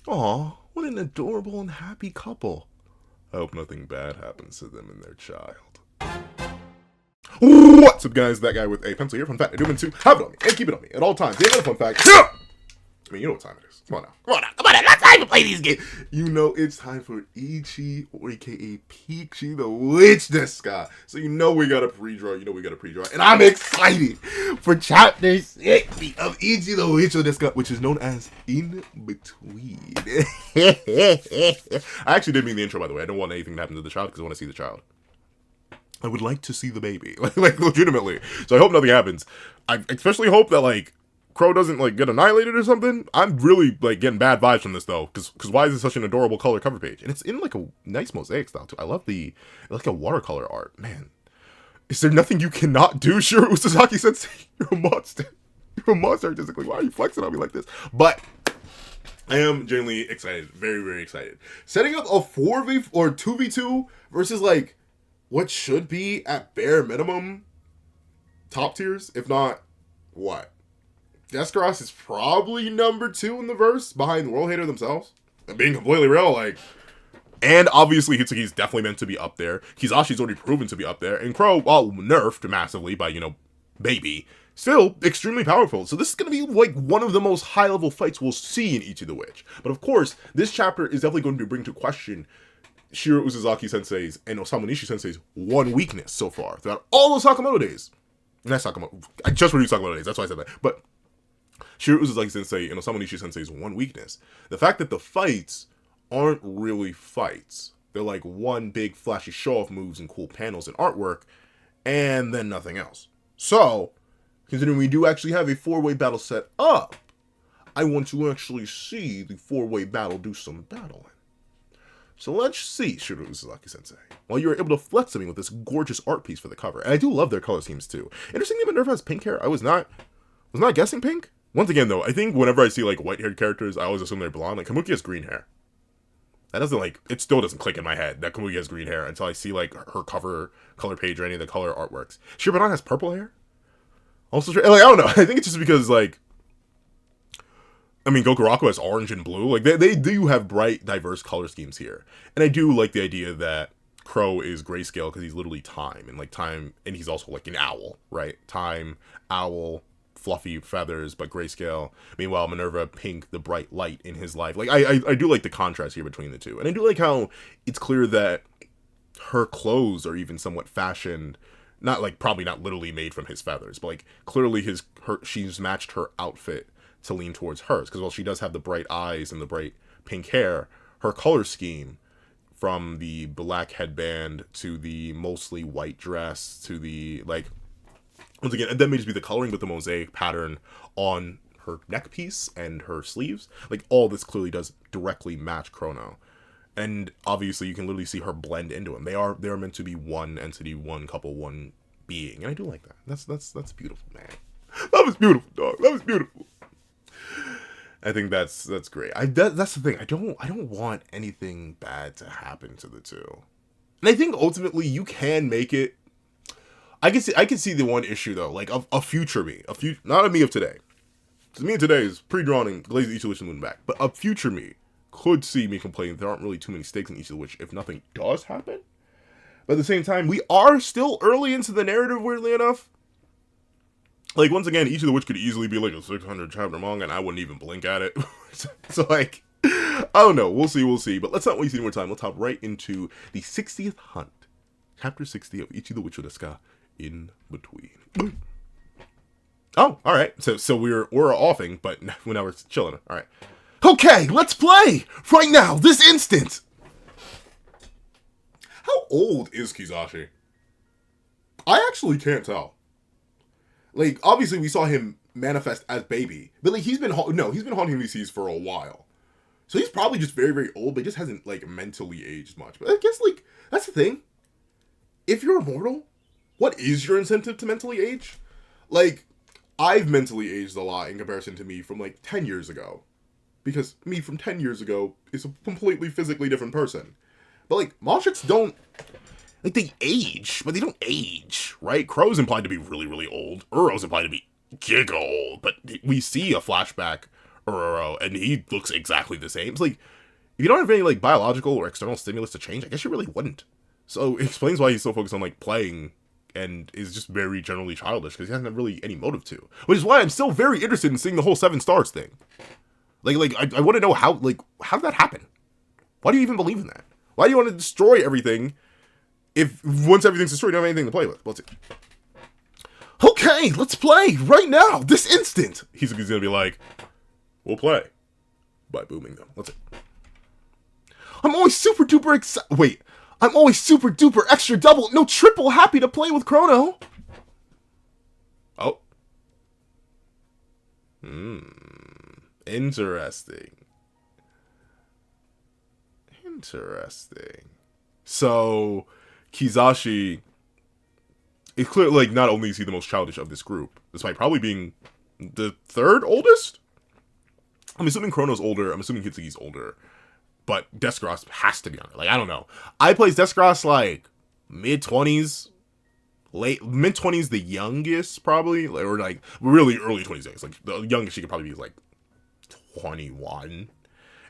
Aw, what an adorable and happy couple. I hope nothing bad happens to them and their child. What's up, guys? That guy with a pencil here. Fun fact, I do mean to have it on me and keep it on me at all times. The other fun fact. I mean, you know what time it is. Come on now. Come on now. Come on now. It's time to play these games. You know it's time for Ichi, or aka Ichi the Witch Deska. So you know we got a pre-draw. And I'm excited for chapter 60 of Ichi the Witch Deska, which is known as In Between. I actually did mean the intro, by the way. I don't want anything to happen to the child because I want to see the child. I would like to see the baby, like legitimately. So I hope nothing happens. I especially hope that Crow doesn't get annihilated or something. I'm really getting bad vibes from this though, because why is it such an adorable color cover page? And it's in a nice mosaic style too. I love a watercolor art. Man, is there nothing you cannot do? Sure, Usazaki Sensei, you're a monster. You're a monster artistically. Why are you flexing on me like this? But I am genuinely excited, very very excited. Setting up a 4v or 2v2 versus what should be at bare minimum top tiers, if not what. Descaros is probably number 2 in the verse behind World Hater themselves. And being completely real, and obviously Hitsuki's definitely meant to be up there. Kizashi's already proven to be up there. And Crow, while nerfed massively by, Baby, still extremely powerful. So this is going to be one of the most high level fights we'll see in Ichi the Witch. But of course, this chapter is definitely going to bring to question Shiro Uzuzaki Sensei's and Osamu Nishi Sensei's one weakness so far throughout all the Sakamoto days. Not Sakamoto. I just reviewed Sakamoto days. That's why I said that. But Shiro Uzuzaki Sensei and Osamu Nishi Sensei's one weakness. The fact that the fights aren't really fights. They're one big flashy show-off moves and cool panels and artwork, and then nothing else. So, considering we do actually have a 4-way battle set up, I want to actually see the 4-way battle do some battling. So let's see, Shiro Uzuzaki Sensei. While you were able to flex me with this gorgeous art piece for the cover. And I do love their color schemes too. Interestingly, Minerva has pink hair. I was not guessing pink. Once again though, I think whenever I see white-haired characters, I always assume they're blonde. Kamuki has green hair. That doesn't it still doesn't click in my head that Kamuki has green hair until I see her cover color page or any of the color artworks. Shirabanan has purple hair. Also, I don't know. I think it's just because Gokuraku has orange and blue. They do have bright, diverse color schemes here. And I do like the idea that Crow is grayscale because he's literally time. And he's also an owl, right? Time, owl, fluffy feathers, but grayscale. Meanwhile, Minerva, pink, the bright light in his life. I do like the contrast here between the two. And I do like how it's clear that her clothes are even somewhat fashioned, not probably not literally made from his feathers, but clearly she's matched her outfit to lean towards hers, because while she does have the bright eyes and the bright pink hair, her color scheme, from the black headband to the mostly white dress to the once again, and that may just be the coloring, but the mosaic pattern on her neck piece and her sleeves, all this clearly does directly match Chrono. And obviously you can literally see her blend into him. They're meant to be one entity, one couple, one being, and I do like that. That's beautiful, man. That was beautiful, dog. That was beautiful. I think that's great. That's the thing. I don't want anything bad to happen to the two. And I think ultimately you can make it. I can see the one issue though, a future me, not a me of today. So me of today is pre-drawn and glazed Ichi the Witch and moving back. But a future me could see me complaining there aren't really too many stakes in Ichi the Witch if nothing does happen. But at the same time, we are still early into the narrative, weirdly enough. Once again, Ichi the Witch could easily be a 600 chapter manga and I wouldn't even blink at it. So I don't know. We'll see. But let's not waste any more time. Let's hop right into the 60th hunt. Chapter 60 of Ichi the Witch Deska, In Between. Oh, alright. So we're offing, but now we're chilling. Alright. Okay, let's play! Right now, this instant! How old is Kizashi? I actually can't tell. Obviously we saw him manifest as Baby, but he's been haunting these seas for a while. So he's probably just very, very old, but he just hasn't, mentally aged much. But I guess, that's the thing. If you're immortal, what is your incentive to mentally age? I've mentally aged a lot in comparison to me from, 10 years ago. Because me from 10 years ago is a completely physically different person. But, Monstrix don't. They age, but they don't age, right? Crow's implied to be really, really old. Uro's implied to be giga old, but we see a flashback and he looks exactly the same. It's like, if you don't have any, like, biological or external stimulus to change, I guess you really wouldn't. So it explains why he's so focused on, like, playing and is just very generally childish, because he hasn't really any motive to. Which is why I'm still very interested in seeing the whole 7 stars thing. I want to know how did that happen? Why do you even believe in that? Why do you want to destroy everything if once everything's destroyed, you don't have anything to play with? Let's see. Okay, let's play right now, this instant. He's gonna be like, we'll play by booming them. Let's see. I'm always super duper I'm always super duper extra double, no triple happy to play with Chrono. Oh. Interesting. So, Kizashi, it's clear, like, not only is he the most childish of this group, despite probably being the 3rd oldest? I'm assuming Chrono's older, I'm assuming Hitsugi's older, but Deskros has to be younger. Like, I don't know. I played Deskros, like, mid-20s, mid-20s the youngest, probably, or, like, really early 20s. Like, the youngest she could probably be is, like, 21.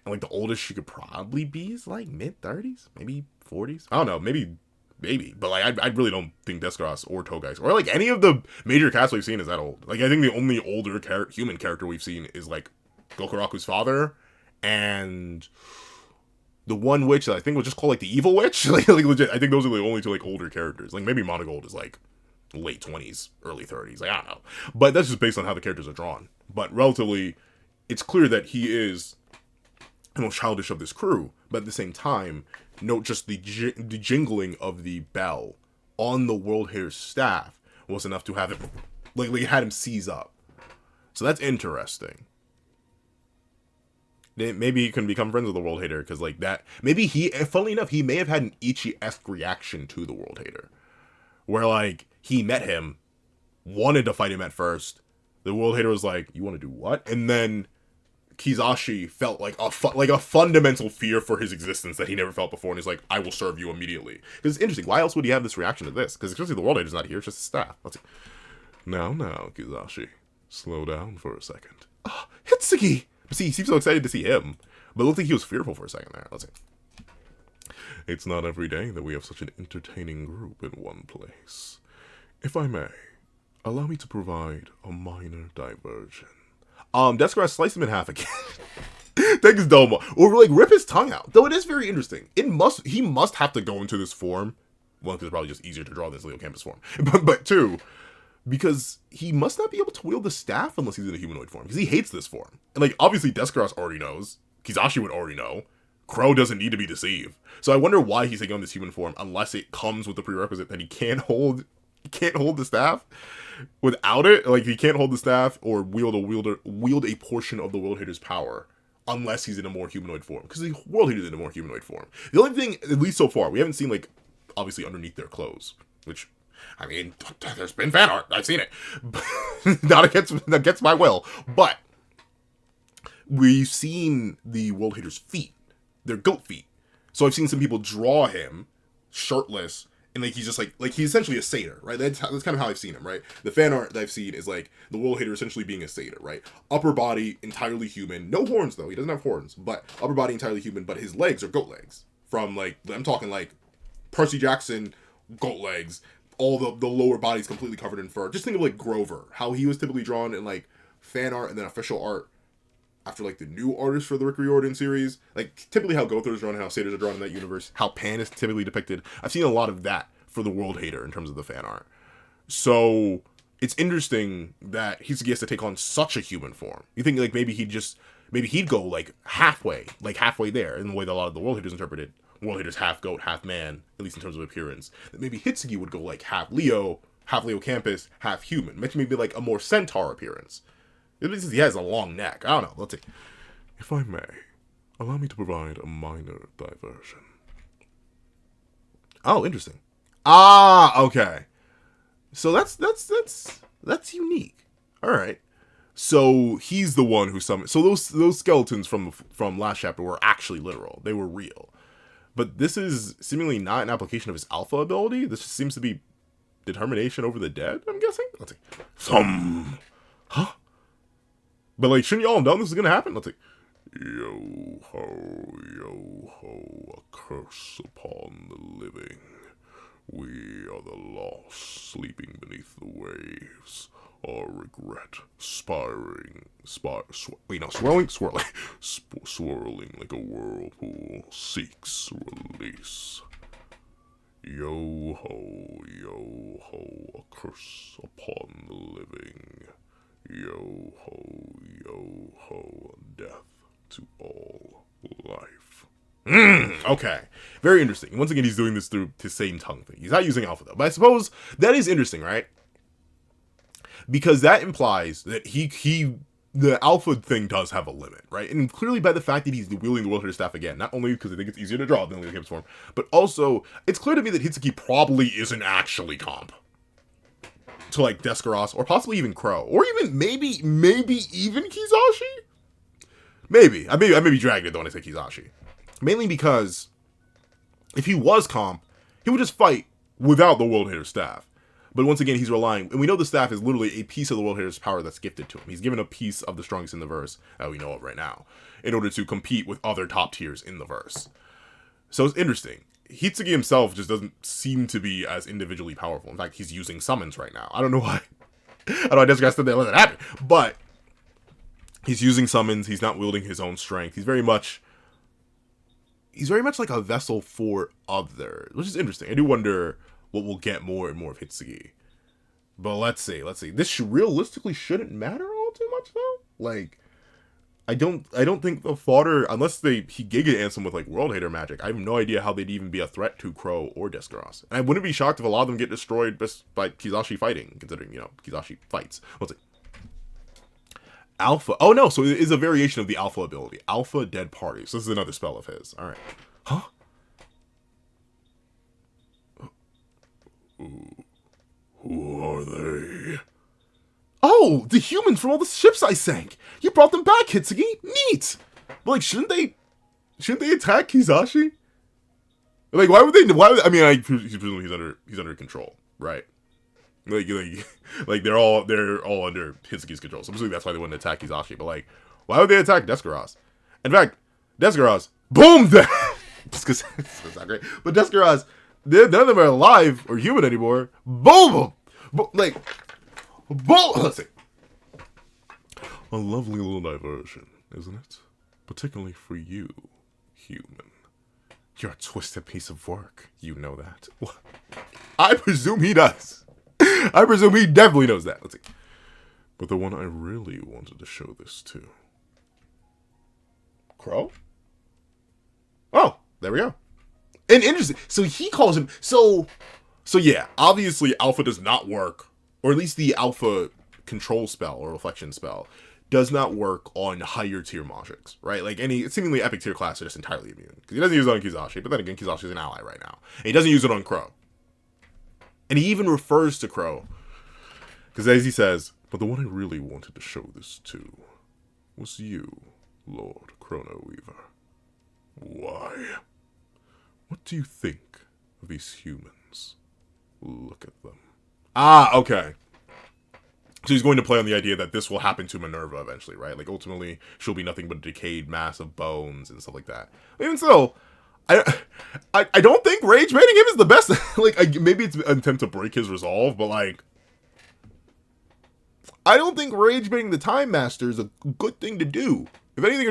And, like, the oldest she could probably be is, like, mid-30s, maybe 40s. I don't know, maybe. But, like, I really don't think Deskros or Togais, or, like, any of the major cast we've seen is that old. Like, I think the only older human character we've seen is, like, Gokuraku's father, and the one witch that I think was just called, like, the evil witch. like legit, I think those are the only 2, like, older characters. Like, maybe Monogold is, like, late 20s, early 30s. Like, I don't know. But that's just based on how the characters are drawn. But relatively, it's clear that he is the most childish of this crew. But at the same time, note just the jingling of the bell on the World Hater's staff was enough to have him, like, had him seize up. So that's interesting. Maybe he can become friends with the World Hater, because, like, that, maybe funnily enough, he may have had an Ichi-esque reaction to the World Hater, where, like, he met him, wanted to fight him at first, the World Hater was like, you want to do what? And then Kizashi felt like a fundamental fear for his existence that he never felt before, and he's like, I will serve you immediately. Because it's interesting, why else would he have this reaction to this? Because especially the World Hater's not here, it's just his staff. Let's see. Now, Kizashi, slow down for a second. Oh, Hitsugi! See, he seems so excited to see him, but it looked like he was fearful for a second there. Let's see. It's not every day that we have such an entertaining group in one place. If I may, allow me to provide a minor diversion. Deskros sliced him in half again. Thanks, Domo. Or, like, rip his tongue out. Though it is very interesting. He must have to go into this form. One, because it's probably just easier to draw this Leo Campus form. But two, because he must not be able to wield the staff unless he's in a humanoid form. Because he hates this form. And, like, obviously Deskros already knows. Kizashi would already know. Crow doesn't need to be deceived. So I wonder why he's taking on this human form unless it comes with the prerequisite that he can't hold the staff. Without it, like, he can't hold the staff or wield a portion of the World Hater's power unless he's in a more humanoid form. Because the World Hater's in a more humanoid form. The only thing, at least so far, we haven't seen, like, obviously underneath their clothes. Which, I mean, there's been fan art. I've seen it. Not against my will. But we've seen the World Hater's feet. They're goat feet. So I've seen some people draw him shirtless, and, like, he's just, like he's essentially a satyr, right? That's kind of how I've seen him, right? The fan art that I've seen is, like, the World Hater essentially being a satyr, right? Upper body, entirely human. No horns, though. He doesn't have horns. But upper body, entirely human, but his legs are goat legs. From, like, I'm talking, like, Percy Jackson goat legs. All the lower body's completely covered in fur. Just think of, like, Grover. How he was typically drawn in, like, fan art and then official art after, like, the new artists for the Rick Riordan series. Like, typically how Gothar is drawn and how satyrs are drawn in that universe. How Pan is typically depicted. I've seen a lot of that for the World Hater in terms of the fan art. So it's interesting that he has to take on such a human form. You think, like, maybe he'd go, like, halfway there in the way that a lot of the World Haters interpreted. World Hater's half goat, half man, at least in terms of appearance. That maybe Hitsugi would go, like, half Leo Campus, half human. Maybe, like, a more centaur appearance. He has a long neck. I don't know. Let's see. If I may, allow me to provide a minor diversion. Oh, interesting. Ah, okay. So that's unique. All right. So he's the one who summoned. So those skeletons from last chapter were actually literal. They were real. But this is seemingly not an application of his alpha ability. This just seems to be determination over the dead, I'm guessing. Let's see. Huh? But like, shouldn't y'all know this is gonna happen? Let's see. Yo ho, a curse upon the living. We are the lost, sleeping beneath the waves. Our regret, swirling like a whirlpool, seeks release. Yo ho, a curse upon the living. Yo ho, death to all life. Okay. Very interesting. Once again, he's doing this through the same tongue thing. He's not using alpha, though. But I suppose that is interesting, right? Because that implies that the alpha thing does have a limit, right? And clearly by the fact that he's wielding the World Hitter Staff again, not only because I think it's easier to draw than the Gibbs form, but also, it's clear to me that Hitsuki probably isn't actually comp to, like, Descaros, or possibly even Crow, or even, maybe even Kizashi? Maybe. I may be dragging it, though, when I say Kizashi. Mainly because, if he was comp, he would just fight without the World Hitter Staff. But once again, he's relying, and we know the staff is literally a piece of the World Hitter's power that's gifted to him. He's given a piece of the strongest in the verse, that we know of right now, in order to compete with other top tiers in the verse. So it's interesting. Hitsuki himself just doesn't seem to be as individually powerful. In fact, he's using summons right now. I don't know why. I don't know, I just got to let that happen. But he's using summons. He's not wielding his own strength. He's very much like a vessel for others, which is interesting. I do wonder what we'll get more and more of Hitsuki. But let's see. This realistically shouldn't matter all too much, though. Like, I don't think the fodder, unless he Giga Ants them with, like, World Hater magic, I have no idea how they'd even be a threat to Crow or Descaros. And I wouldn't be shocked if a lot of them get destroyed just by Kizashi fighting, considering, Kizashi fights. Let's see. Alpha. Oh, no, so it is a variation of the Alpha ability. Alpha Dead Party. So this is another spell of his. Alright. Huh? Who are they? Oh, the humans from all the ships I sank. You brought them back, Hitsuki. Neat. But like, shouldn't they attack Kizashi? Like, why would they? I mean, presumably he's under control, right? Like they're all under Hitsuki's control. So I'm assuming that's why they wouldn't attack Kizashi. But like, why would they attack Descaros? In fact, Descaros, boom, just because it's not great. But Descaros, none of them are alive or human anymore. Boom! Like, boom! Let's see. A lovely little diversion, isn't it? Particularly for you, human. You're a twisted piece of work. You know that. What? I presume he does. I presume he definitely knows that. Let's see. But the one I really wanted to show this to. Crow? Oh, there we go. And interesting. So he calls him. So yeah. Obviously, Alpha does not work, or at least the Alpha control spell or reflection spell does not work on higher tier Majiks, right? Like any seemingly epic tier class are just entirely immune because he doesn't use it on Kizashi. But then again, Kizashi is an ally right now, and he doesn't use it on Crow. And he even refers to Crow because, as he says, but the one I really wanted to show this to was you, Lord Chrono Weaver. Why? What do you think of these humans? Look at them. Ah, okay. So he's going to play on the idea that this will happen to Minerva eventually, right? Like, ultimately, she'll be nothing but a decayed mass of bones and stuff like that. Even so, I don't think rage baiting him is the best. Like, maybe it's an attempt to break his resolve, but, like, I don't think rage baiting the Time Master is a good thing to do. If anything,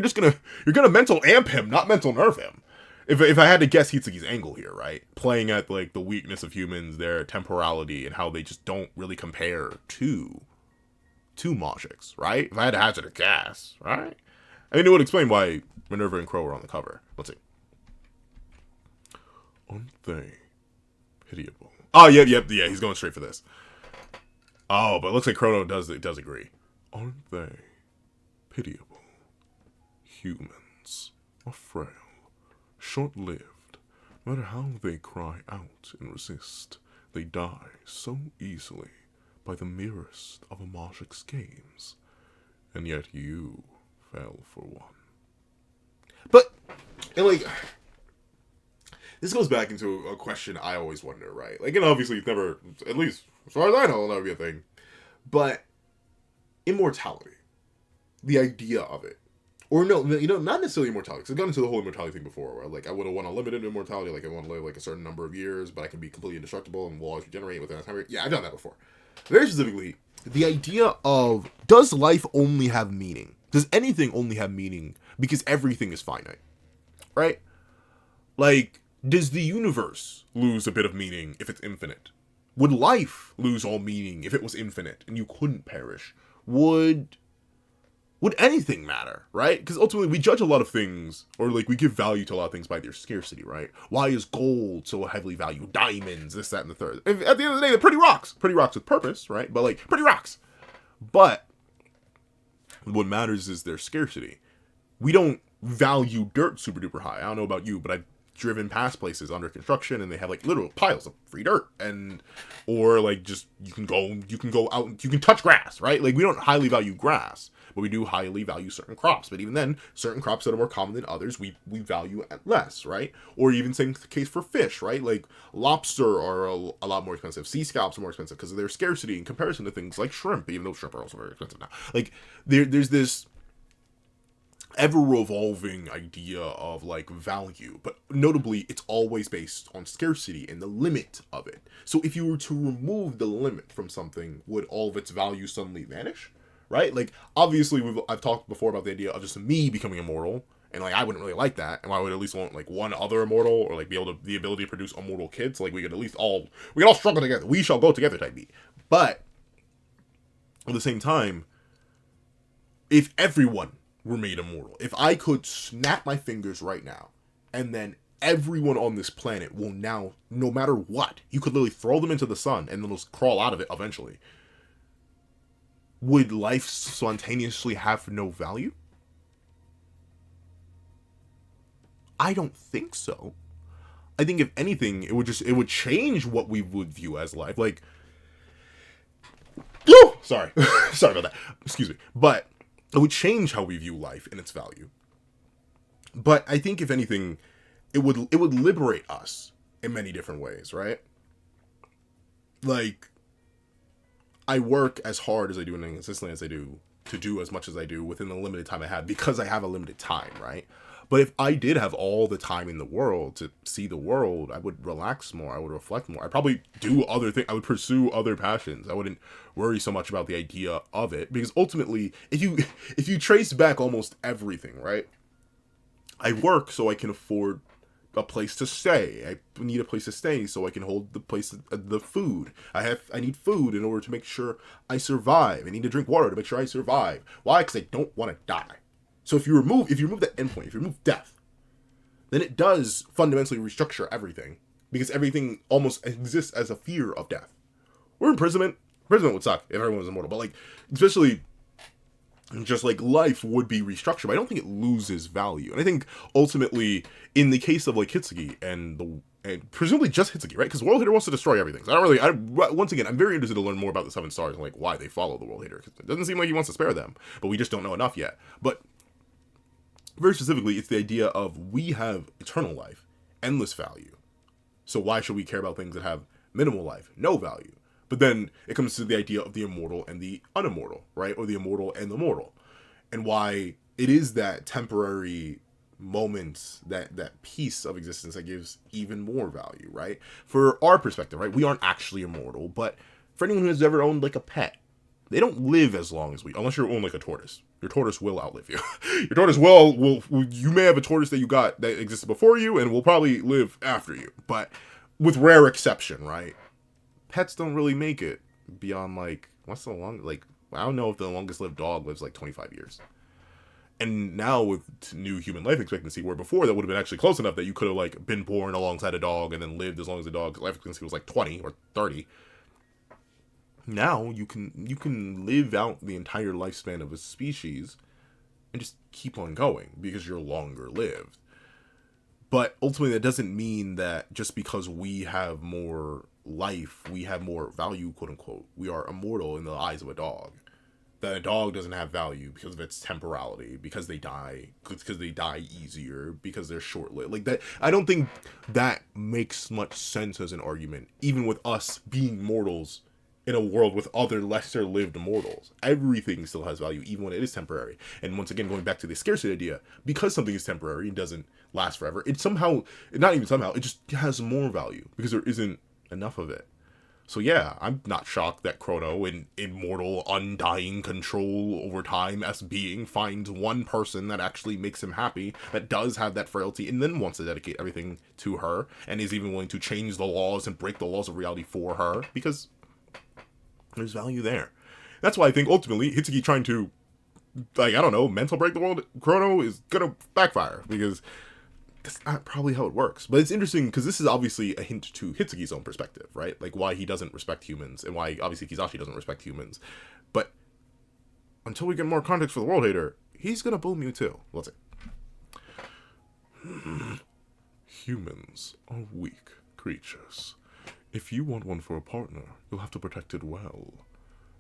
you're gonna mental amp him, not mental nerf him. If I had to guess Hitsuki's angle here, right? Playing at, like, the weakness of humans, their temporality, and how they just don't really compare to Majiks, right? If I had to hazard a guess, right? I mean, it would explain why Minerva and Crow are on the cover. Let's see. Aren't they pitiable? Oh, yeah, he's going straight for this. Oh, but it looks like Chrono does agree. Aren't they pitiable? Humans are frail, short-lived. No matter how they cry out and resist, they die so easily by the merest of a Majik's games. And yet you fell for one. But, and like, this goes back into a question I always wonder, right? Like, and obviously it's never, at least as far as I know, it'll never be a thing. But, immortality. the idea of it. Or no, not necessarily immortality. Because I've gone into the whole immortality thing before, where like I would have want unlimited immortality, like I want to live like a certain number of years, but I can be completely indestructible and will always regenerate within a time period. Yeah, I've done that before. Very specifically, the idea of, does life only have meaning? Does anything only have meaning because everything is finite? Right? Like, does the universe lose a bit of meaning if it's infinite? Would life lose all meaning if it was infinite and you couldn't perish? Would anything matter, right? Because ultimately we judge a lot of things, or like we give value to a lot of things by their scarcity, right? Why is gold so heavily valued? Diamonds, this, that, and the third. At the end of the day, they're pretty rocks. Pretty rocks with purpose, right? But like, pretty rocks. But what matters is their scarcity. We don't value dirt super duper high. I don't know about you, but I've driven past places under construction and they have like literal piles of free dirt, and or like just you can go out and you can touch grass, right? Like, we don't highly value grass, but we do highly value certain crops. But even then, certain crops that are more common than others, we value at less, right? Or even same case for fish, right? Like lobster are a lot more expensive. Sea scallops are more expensive because of their scarcity in comparison to things like shrimp, even though shrimp are also very expensive now. Like there's this ever-evolving idea of like value, but notably it's always based on scarcity and the limit of it. So if you were to remove the limit from something, would all of its value suddenly vanish? Right? Like, obviously I've talked before about the idea of just me becoming immortal, and like I wouldn't really like that, and I would at least want like one other immortal, or like the ability to produce immortal kids. Like, we could all struggle together, we shall go together type beat. But at the same time, if everyone were made immortal, if I could snap my fingers right now, and then everyone on this planet will now, no matter what, you could literally throw them into the sun and they'll just crawl out of it eventually, would life spontaneously have no value? I don't think so. I think if anything, it would change what we would view as life. Like, sorry about that. Excuse me. But it would change how we view life and its value. But I think if anything, it would liberate us in many different ways, right? Like, I work as hard as I do and as consistently as I do to do as much as I do within the limited time I have, because I have a limited time, right? But if I did have all the time in the world to see the world, I would relax more. I would reflect more. I'd probably do other things. I would pursue other passions. I wouldn't worry so much about the idea of it, because ultimately, if you trace back almost everything, right? I work so I can afford a place to stay. I need a place to stay so I can hold the food. I need food in order to make sure I survive. I need to drink water to make sure I survive. Why? Because I don't want to die. So if you remove that endpoint, if you remove death, then it does fundamentally restructure everything, because everything almost exists as a fear of death. Or imprisonment. Imprisonment would suck if everyone was immortal, but like, especially just like life would be restructured. But I don't think it loses value. And I think ultimately, in the case of like Hitsugi and presumably just Hitsugi, right? Because World Hater wants to destroy everything. So once again, I'm very interested to learn more about the 7 stars and like why they follow the World Hater. Because it doesn't seem like he wants to spare them, but we just don't know enough yet. But very specifically, it's the idea of, we have eternal life, endless value. So why should we care about things that have minimal life, no value? But then it comes to the idea of the immortal and the unimmortal, right? Or the immortal and the mortal. And why it is that temporary moment, that piece of existence that gives even more value, right? For our perspective, right? We aren't actually immortal, but for anyone who has ever owned like a pet, they don't live as long as we, unless you own like a tortoise. Your tortoise will outlive you. Your tortoise will, you may have a tortoise that you got that existed before you and will probably live after you. But with rare exception, right? Pets don't really make it beyond like, what's the long, like, I don't know if the longest lived dog lives like 25 years. And now with new human life expectancy, where before that would have been actually close enough that you could have like been born alongside a dog and then lived as long as the dog's life expectancy was like 20 or 30. Now you can live out the entire lifespan of a species and just keep on going because you're longer lived. But ultimately, that doesn't mean that just because we have more life, we have more value, quote unquote. We are immortal in the eyes of a dog. That a dog doesn't have value because of its temporality, because they die easier, because they're short-lived. Like that, I don't think that makes much sense as an argument, even with us being mortals in a world with other lesser lived mortals. Everything still has value, even when it is temporary. And once again, going back to the scarcity idea, because something is temporary and doesn't last forever, it somehow, not even somehow, it just has more value because there isn't enough of it. So yeah, I'm not shocked that Chrono, an immortal, undying control over time as being, finds one person that actually makes him happy, that does have that frailty, and then wants to dedicate everything to her, and is even willing to change the laws and break the laws of reality for her, because there's value there. That's why I think ultimately Hitsuki trying to, like, I don't know, mental break the world Chrono is gonna backfire, because that's not probably how it works. But it's interesting because this is obviously a hint to Hitsuki's own perspective, right? Like why he doesn't respect humans, and why obviously Kizashi doesn't respect humans. But until we get more context for the World Hater, he's gonna bully you too. Let's see. Humans are weak creatures. If you want one for a partner, you'll have to protect it well.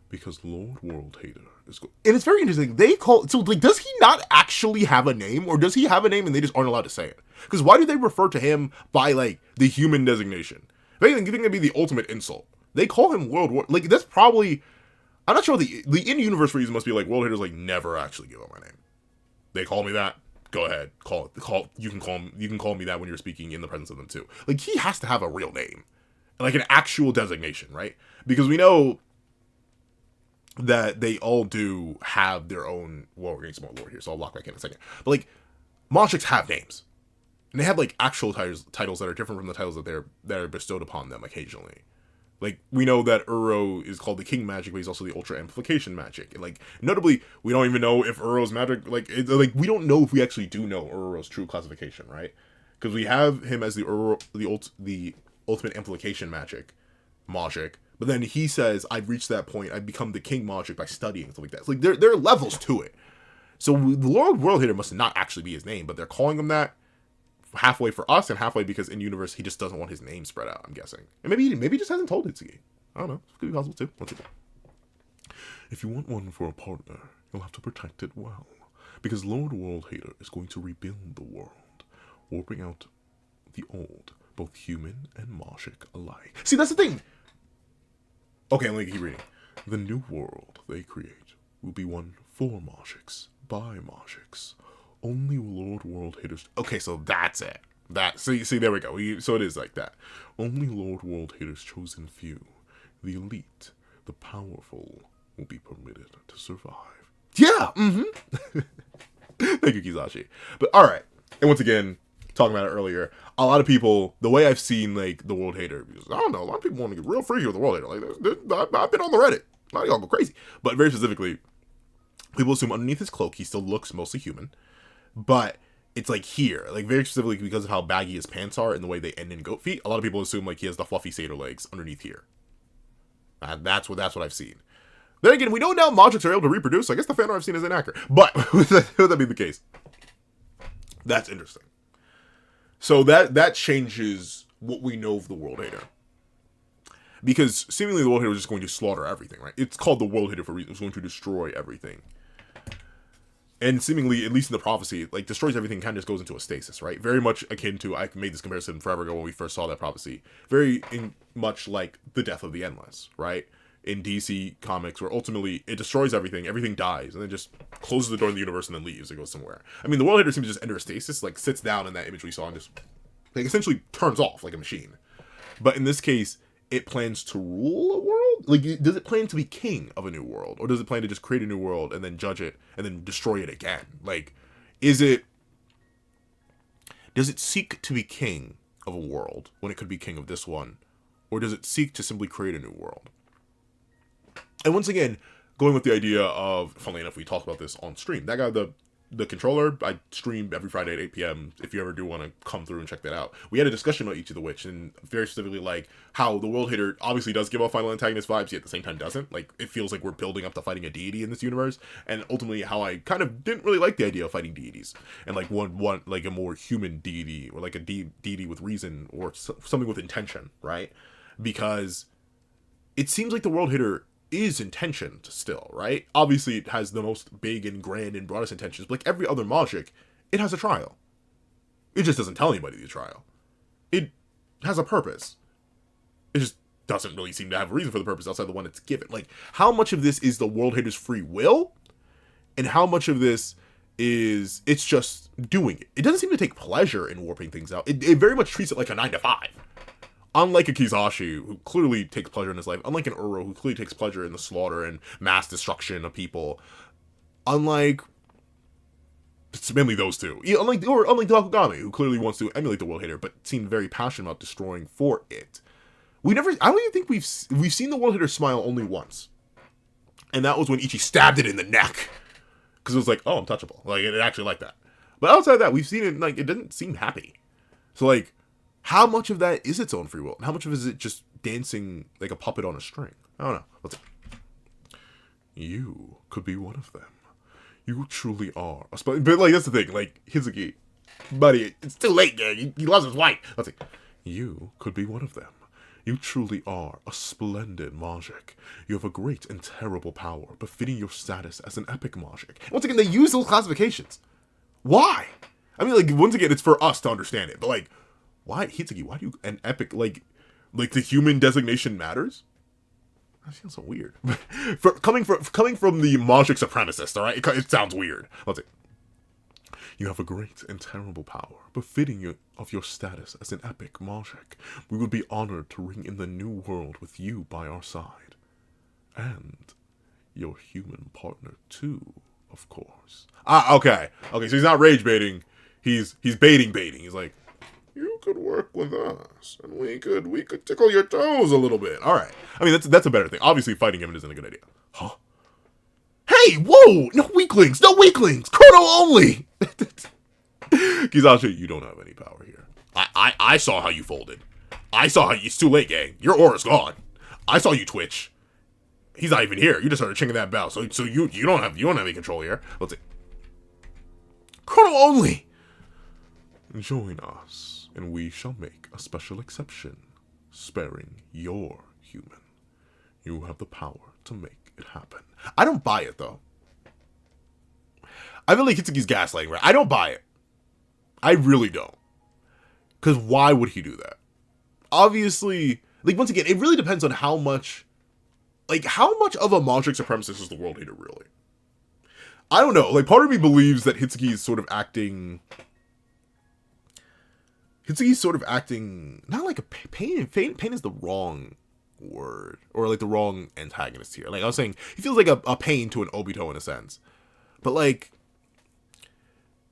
Because Lord World Hater is good. And it's very interesting. They call... So, like, does he not actually have a name? Or does he have a name and they just aren't allowed to say it? Because why do they refer to him by, like, the human designation? If anything, you think that'd be the ultimate insult. They call him World War... Like, that's probably... I'm not sure the in-universe reason must be, like, World Hater's, like, never actually give up my name. They call me that. Go ahead. You can call me that when you're speaking in the presence of them, too. Like, he has to have a real name. Like, an actual designation, right? Because we know that they all do have their own... Well, we're getting some more lore here, so I'll lock back in a second. But, like, Majiks have names. And they have, like, actual titles that are different from the titles that are bestowed upon them occasionally. Like, we know that Uro is called the King Magic, but he's also the Ultra Amplification Magic. And, like, notably, we don't even know if Uro's magic... Like, we don't know if we actually do know Uro's true classification, right? Because we have him as the Ultimate Amplification Magic. But then he says, I've reached that point. I've become the King Majik by studying, stuff like that. It's like, there are levels to it. So the Lord World Hater must not actually be his name, but they're calling him that halfway for us and halfway because in universe, he just doesn't want his name spread out, I'm guessing. And maybe he just hasn't told Hitsuki. I don't know. It could be possible too. Let's see. If you want one for a partner, you'll have to protect it well. Because Lord World Hater is going to rebuild the world, warping out the old, both human and Majik alike. See, that's the thing. Okay, I'm going to keep reading. The new world they create will be one for Majiks, by Majiks. Only Lord World Haters... Okay, so that's it. See, there we go. So it is like that. Only Lord World Haters chosen few, the elite, the powerful, will be permitted to survive. Yeah! Mm-hmm. Thank you, Kizashi. But, alright. And once again, talking about it earlier, a lot of people, the way I've seen, like, the World Hater, because, I don't know, a lot of people want to get real freaky with the World Hater. Like, I've been on the Reddit. A lot of y'all go crazy. But very specifically, people assume underneath his cloak, he still looks mostly human. But it's, like, here. Like, very specifically because of how baggy his pants are and the way they end in goat feet, a lot of people assume, like, he has the fluffy satyr legs underneath here. That's what I've seen. Then again, we know now Majiks are able to reproduce, so I guess the fan art I've seen is inaccurate. But, would that be the case? That's interesting. So that changes what we know of the World Hater. Because seemingly the World Hater was just going to slaughter everything, right? It's called the World Hater for a reason. It's going to destroy everything. And seemingly, at least in the prophecy, like, destroys everything, kind of just goes into a stasis, right? Very much akin to, I made this comparison forever ago when we first saw that prophecy. Very much like the death of the Endless, right? In DC Comics, where ultimately it destroys everything, everything dies, and then just closes the door in the universe and then leaves and goes somewhere. I mean, the World Hater seems to just enter a stasis, like, sits down in that image we saw and just, like, essentially turns off like a machine. But in this case, it plans to rule a world? Like, does it plan to be king of a new world? Or does it plan to just create a new world and then judge it and then destroy it again? Like, does it seek to be king of a world when it could be king of this one? Or does it seek to simply create a new world? And once again, going with the idea of, funnily enough, we talked about this on stream. That guy, the controller, I stream every Friday at 8 p.m. if you ever do want to come through and check that out. We had a discussion about Ichithewitch, and very specifically, like, how the World Hater obviously does give off Final Antagonist vibes, yet at the same time doesn't. Like, it feels like we're building up to fighting a deity in this universe, and ultimately how I kind of didn't really like the idea of fighting deities. And, like, one like, a more human deity, or, like, a deity with reason, or something with intention, right? Because it seems like the World Hater is intentioned still, right? Obviously, it has the most big and grand and broadest intentions, but like every other Majik, it has a trial. It just doesn't tell anybody the trial. It has a purpose. It just doesn't really seem to have a reason for the purpose outside the one it's given. Like, how much of this is the world hater's free will, and how much of this is it's just doing it? It doesn't seem to take pleasure in warping things out. It very much treats it like a 9 to 5. Unlike a Kizashi, who clearly takes pleasure in his life, unlike an Uro, who clearly takes pleasure in the slaughter and mass destruction of people, unlike, it's mainly those two, unlike the Akugami, who clearly wants to emulate the world hater, but seemed very passionate about destroying for it. I don't even think we've seen the world hater smile only once. And that was when Ichi stabbed it in the neck. Because it was like, oh, I'm touchable. Like, it actually like that. But outside of that, we've seen it, like, it didn't seem happy. So, like, how much of that is its own free will? And how much of it is it just dancing like a puppet on a string? I don't know. Let's see. You could be one of them. You truly are. But, like, that's the thing. Like, Hitsuki, buddy, it's too late, gang. He loves his wife. Let's see. You could be one of them. You truly are a splendid Majik. You have a great and terrible power, befitting your status as an epic Majik. Once again, they use those classifications. Why? I mean, like, once again, it's for us to understand it. But, like, why, Hitsuki, why do you, an epic, like the human designation matters? That feels so weird. coming from the Majik supremacist, alright? It sounds weird. Let's see. You have a great and terrible power, befitting you of your status as an epic Majik. We would be honored to ring in the new world with you by our side. And your human partner too, of course. Okay, so he's not rage baiting. He's baiting. He's like, you could work with us, and we could tickle your toes a little bit. All right. I mean, that's a better thing. Obviously, fighting him isn't a good idea. Huh? Hey, whoa! No weaklings! Chrono only! Kizashi, you don't have any power here. I saw how you folded. I saw how it's too late, gang. Your aura's gone. I saw you twitch. He's not even here. You just started chinging that bell. So you don't have any control here. Let's see. Chrono only! Join us, and we shall make a special exception, sparing your human. You have the power to make it happen. I don't buy it, though. I feel like Hitsuki's gaslighting, right? I don't buy it. I really don't. Because why would he do that? Obviously, like, once again, it really depends on how much of a Majik supremacist is the world hater, really? I don't know. Like, part of me believes that Hitsuki is sort of acting... not like a pain. Pain is the wrong word, or like the wrong antagonist here. Like I was saying, he feels like a pain to an Obito in a sense, but like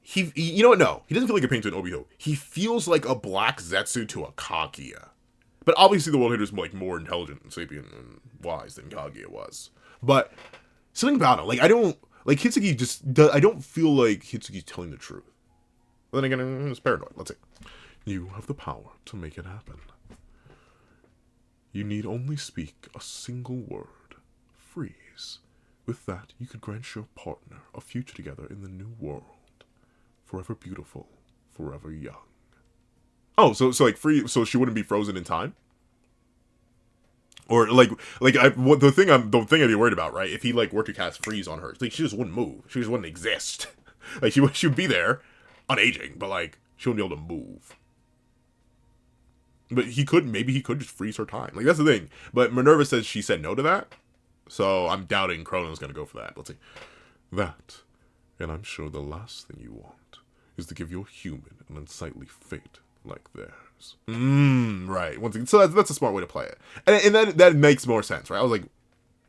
he you know what? No, he doesn't feel like a pain to an Obito. He feels like a black Zetsu to a Kaguya. But obviously, the world hater is like more intelligent and sapient and wise than Kaguya was. But something about him, like I don't like Hitsuki. I don't feel like Hitsuki's telling the truth. But then again, it's paranoid. Let's see. You have the power to make it happen. You need only speak a single word. Freeze. With that, you could grant your partner a future together in the new world. Forever beautiful, forever young. Oh, so like free, so she wouldn't be frozen in time? Or the thing I'd be worried about, right? If he like were to cast freeze on her, like she just wouldn't move. She just wouldn't exist. Like she would be there, unaging, but like she wouldn't be able to move. But maybe he could just freeze her time. Like, that's the thing. But Minerva says she said no to that. So I'm doubting Chrono's going to go for that. Let's see. That, and I'm sure the last thing you want, is to give your human an unsightly fate like theirs. Right. Once again, so that's a smart way to play it. And that makes more sense, right? I was like,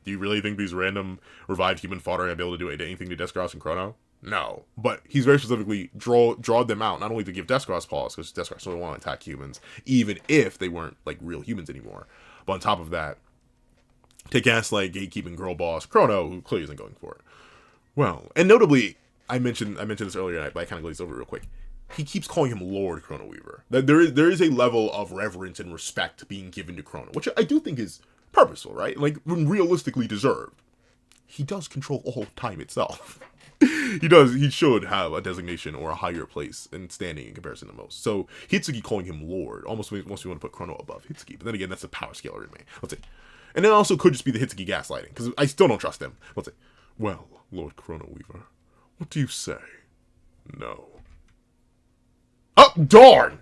do you really think these random revived human fodder are going to be able to do anything to Deskros and Chrono? No, but he's very specifically drawed them out, not only to give Deskros pause, because Deskros don't want to attack humans, even if they weren't, like, real humans anymore. But on top of that, to gaslight, gatekeeping girl boss, Chrono, who clearly isn't going for it. Well, and notably, I mentioned this earlier, but I kind of glazed over it real quick. He keeps calling him Lord Chrono Weaver. There is a level of reverence and respect being given to Chrono, which I do think is purposeful, right? Like, realistically deserved. He does control all time itself. He should have a designation or a higher place and standing in comparison to most. So Hitsuki calling him Lord almost makes me want to put Chrono above Hitsuki. But then again, that's the power scaler in me. Let's see. And it also could just be the Hitsuki gaslighting, because I still don't trust him. Let's see. Well, Lord Chrono Weaver, what do you say? No. Oh, darn!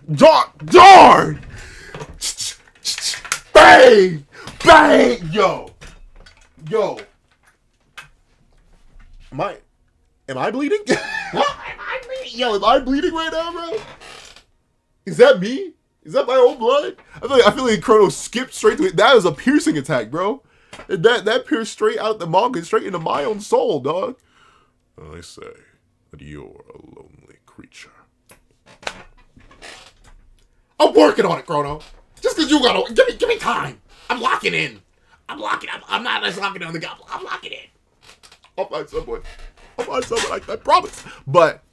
Bang! Bang! Yo! Am I bleeding? Am I bleeding? Yo, am I bleeding right now, bro? Is that me? Is that my own blood? I feel like Chrono skipped straight to it. That was a piercing attack, bro. That pierced straight out the manga, straight into my own soul, dog. I say that you're a lonely creature. I'm working on it, Chrono. Just because you gotta give me time. I'm locking in. I'm not just locking on the goblin. I'm locking in. I'll find someone. I promise. But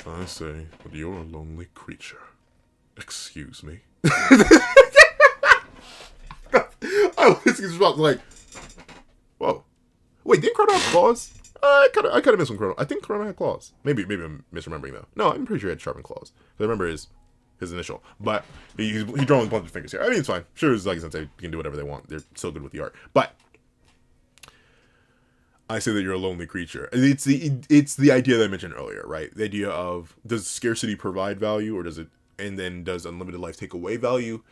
I say that you're a lonely creature. Excuse me. I was like, whoa. Wait, didn't Chrono have claws? I kind of missed one Chrono. I think Chrono had claws. Maybe I'm misremembering though. No, I'm pretty sure he had sharpened claws. I remember his initial. But he's drawing a bunch of fingers here. I mean, it's fine. Sure, it's like Sensei can do whatever they want. They're so good with the art. But I say that you're a lonely creature. It's the idea that I mentioned earlier, right? The idea of, does scarcity provide value, or does it, and then does unlimited life take away value?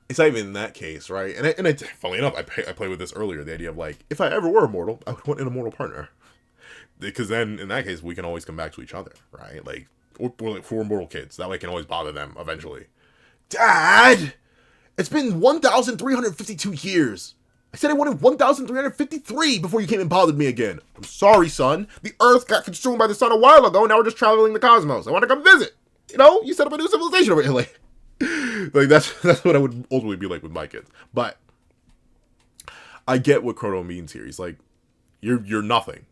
It's not even in that case, right? And I funnily enough, I played with this earlier. The idea of like, if I ever were immortal, I would want an immortal partner, because then in that case we can always come back to each other, right? Like, or like 4 immortal kids. That way I can always bother them eventually. Dad, it's been 1,352 years. I said I wanted 1,353 before you came and bothered me again. I'm sorry, son. The Earth got consumed by the sun a while ago, and now we're just traveling the cosmos. I want to come visit. You know, you set up a new civilization over here. Like that's what I would ultimately be like with my kids. But I get what Chrono means here. He's like, you're nothing.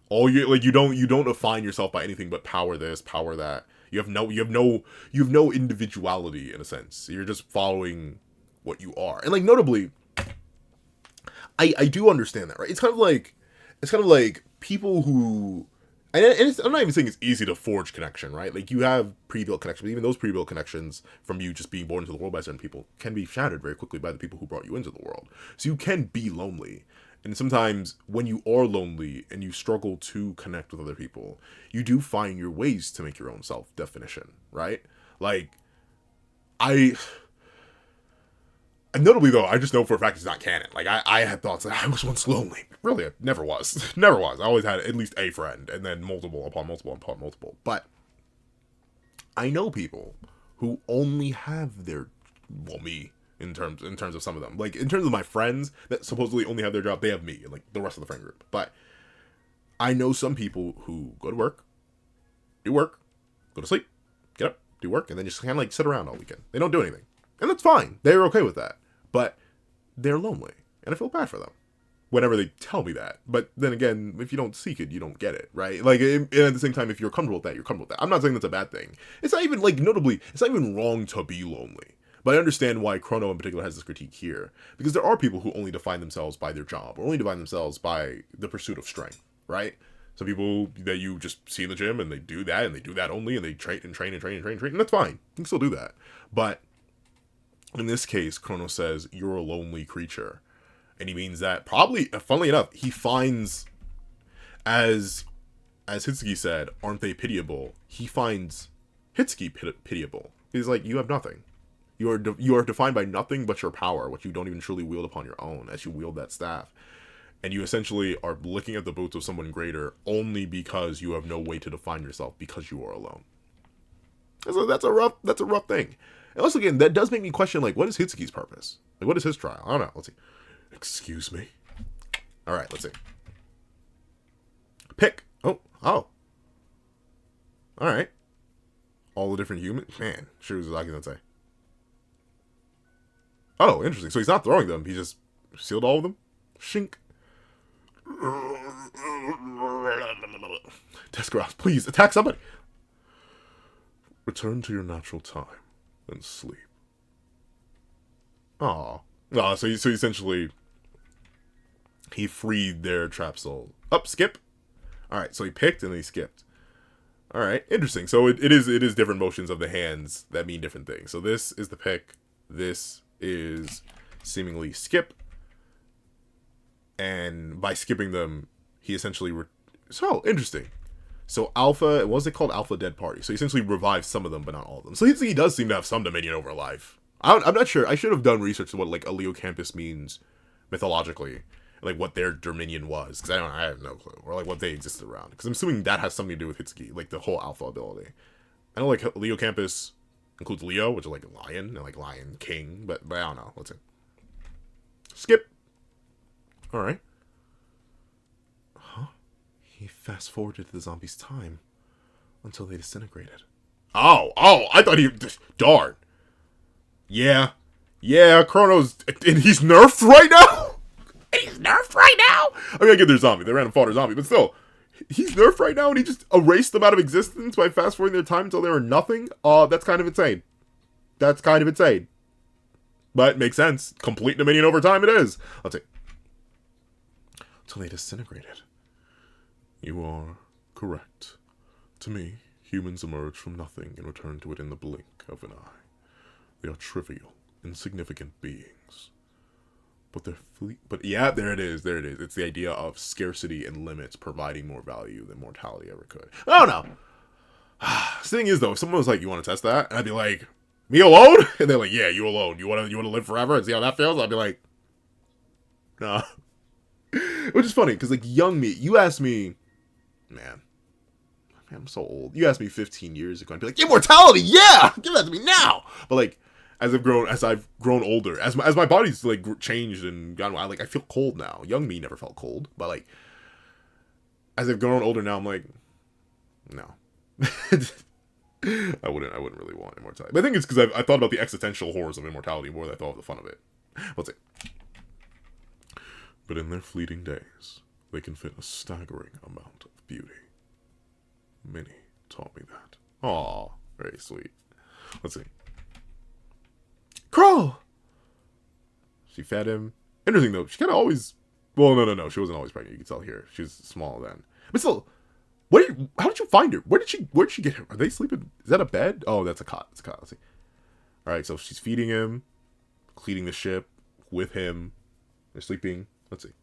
All you don't define yourself by anything but power this, power that. You have no individuality in a sense. You're just following what you are. And like notably, I do understand that, right? It's kind of like people who, and I'm not even saying it's easy to forge connection, right? Like you have pre-built connections, but even those pre-built connections from you just being born into the world by certain people can be shattered very quickly by the people who brought you into the world. So you can be lonely. And sometimes when you are lonely and you struggle to connect with other people, you do find your ways to make your own self-definition, right? Like, notably though, I just know for a fact it's not canon. Like, I had thoughts that I was once lonely. Really, I never was. Never was. I always had at least a friend, and then multiple upon multiple upon multiple. But I know people who only have their, well, me, in terms of some of them. Like, in terms of my friends that supposedly only have their job, they have me, and like the rest of the friend group. But I know some people who go to work, do work, go to sleep, get up, do work, and then just kind of like sit around all weekend. They don't do anything. And that's fine. They're okay with that. But they're lonely. And I feel bad for them whenever they tell me that. But then again, if you don't seek it, you don't get it, right? Like, and at the same time, if you're comfortable with that, you're comfortable with that. I'm not saying that's a bad thing. It's not even, like, notably, it's not even wrong to be lonely. But I understand why Chrono in particular has this critique here. Because there are people who only define themselves by their job, or only define themselves by the pursuit of strength, right? Some people that you just see in the gym, and they do that only, and they train, and that's fine. You can still do that. But in this case, Chrono says, you're a lonely creature. And he means that, probably, funnily enough, he finds, as Hitsuki said, aren't they pitiable? He finds Hitsuki pitiable. He's like, you have nothing. You are defined by nothing but your power, which you don't even truly wield upon your own, as you wield that staff. And you essentially are looking at the boots of someone greater only because you have no way to define yourself because you are alone. So that's a rough thing. And also, again, that does make me question, like, what is Hitsuki's purpose? Like, what is his trial? I don't know. Let's see. Excuse me. All right, let's see. Pick. Oh. All right. All the different humans. Man, sure was Uzaki Sensei. Oh, interesting. So he's not throwing them. He just sealed all of them? Shink. Descaros, please, attack somebody. Return to your natural time and sleep. Aw. Oh, so essentially, he freed their trapped soul. Up, skip. Alright, so he picked and then he skipped. Alright, interesting. So it is different motions of the hands that mean different things. So this is the pick. This is seemingly skip. And by skipping them, he essentially... So, interesting. So Alpha, what was it called? Alpha Dead Party. So he essentially revived some of them, but not all of them. So he does seem to have some dominion over life. I'm not sure. I should have done research on what like Aleocampus means mythologically, like what their dominion was, because I have no clue, or like what they existed around. Because I'm assuming that has something to do with Hitsuki, like the whole alpha ability. I know like Aleocampus includes Leo, which is like a lion, and like lion king, but I don't know. Let's see. Skip. All right. Huh? He fast forwarded the zombies' time until they disintegrated. Oh, I thought he. Darn. Yeah, Chrono's, and he's nerfed right now. He's nerfed right now. I mean, I get their zombie, they random fodder zombie, but still, he's nerfed right now, and he just erased them out of existence by fast forwarding their time until they were nothing. That's kind of insane. But it makes sense. Complete dominion over time, it is. Let's see. Until they disintegrated. You are correct. To me, humans emerge from nothing and return to it in the blink of an eye. They are trivial, insignificant beings. But yeah, there it is. It's the idea of scarcity and limits providing more value than mortality ever could. I don't know. The thing is, though, if someone was like, you want to test that? And I'd be like, me alone? And they're like, yeah, you alone. You want to live forever and see how that feels? I'd be like, nah. Which is funny, because like young me, you asked me, man, I'm so old. You asked me 15 years ago, I'd be like, immortality, yeah! Give that to me now! But like, as I've grown older, as my body's like changed and gotten wild, like I feel cold now. Young me never felt cold, but like as I've grown older now, I'm like, no, I wouldn't really want immortality. But I think it's because I thought about the existential horrors of immortality more than I thought of the fun of it. Let's see. But in their fleeting days, they can fit a staggering amount of beauty. Minnie taught me that. Aw, very sweet. Let's see. Crow! She fed him. Interesting though, she kind of always... Well, no, she wasn't always pregnant. You can tell here. She was small then. But still, how did you find her? Where did she get her? Are they sleeping? Is that a bed? Oh, that's a cot. It's a cot. Let's see. Alright, so she's feeding him, cleaning the ship with him. They're sleeping. Let's see.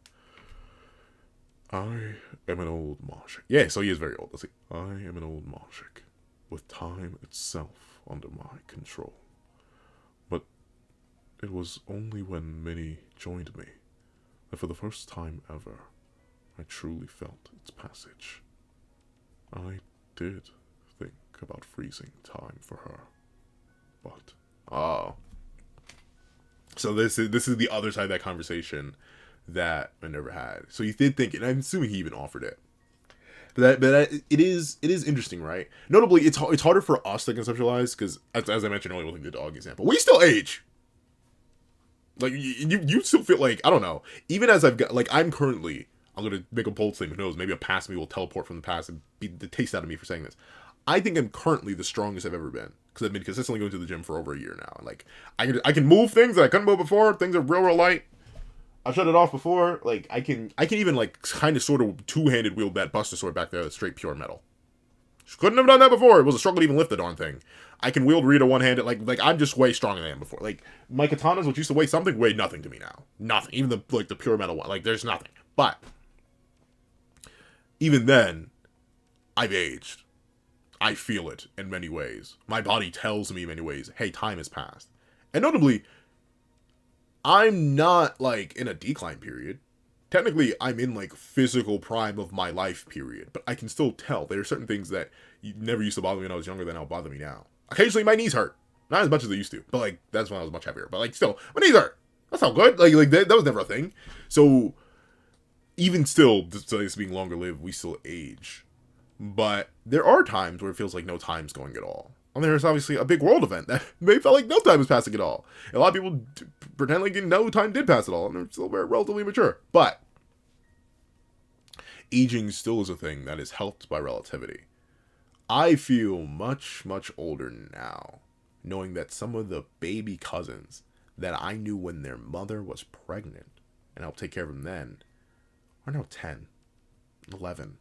I am an old Majik. Yeah, so he is very old. Let's see. I am an old Majik, with time itself under my control. But it was only when Minnie joined me that for the first time ever, I truly felt its passage. I did think about freezing time for her. But, so this is the other side of that conversation that I never had. So he did think, and I'm assuming he even offered it. But it is interesting, right? Notably, it's harder for us to conceptualize because, as I mentioned earlier with like, the dog example, we still age. Like you still feel like, I don't know. Even as I've got, like, I'm gonna make a bold statement. Who knows? Maybe a past me will teleport from the past and beat the taste out of me for saying this. I think I'm currently the strongest I've ever been because I've been consistently going to the gym for over a year now. And like I can move things that I couldn't move before. Things are real light. I shut it off before. Like I can even like kind of sort of two-handed wield that Buster Sword back there that's straight pure metal. She couldn't have done that before. It was a struggle to even lift the darn thing. I can wield Rita one-handed. Like I'm just way stronger than I am before. Like my katanas, which used to weigh something, weigh nothing to me now. Nothing. Even the pure metal one. Like there's nothing. But even then, I've aged. I feel it in many ways. My body tells me in many ways, hey, time has passed. And notably, I'm not, like, in a decline period. Technically, I'm in, like, physical prime of my life period. But I can still tell. There are certain things that never used to bother me when I was younger that now bother me now. Occasionally, my knees hurt. Not as much as they used to. But, like, that's when I was much heavier. But, like, still, my knees hurt. That's not good. Like that was never a thing. So, even still, despite this being longer lived, we still age. But there are times where it feels like no time's going at all. And there's obviously a big world event that may feel like no time is passing at all. A lot of people pretend like no time did pass at all, and they're still very relatively mature. But aging still is a thing that is helped by relativity. I feel much, much older now, knowing that some of the baby cousins that I knew when their mother was pregnant and helped take care of them then are now 10, 11,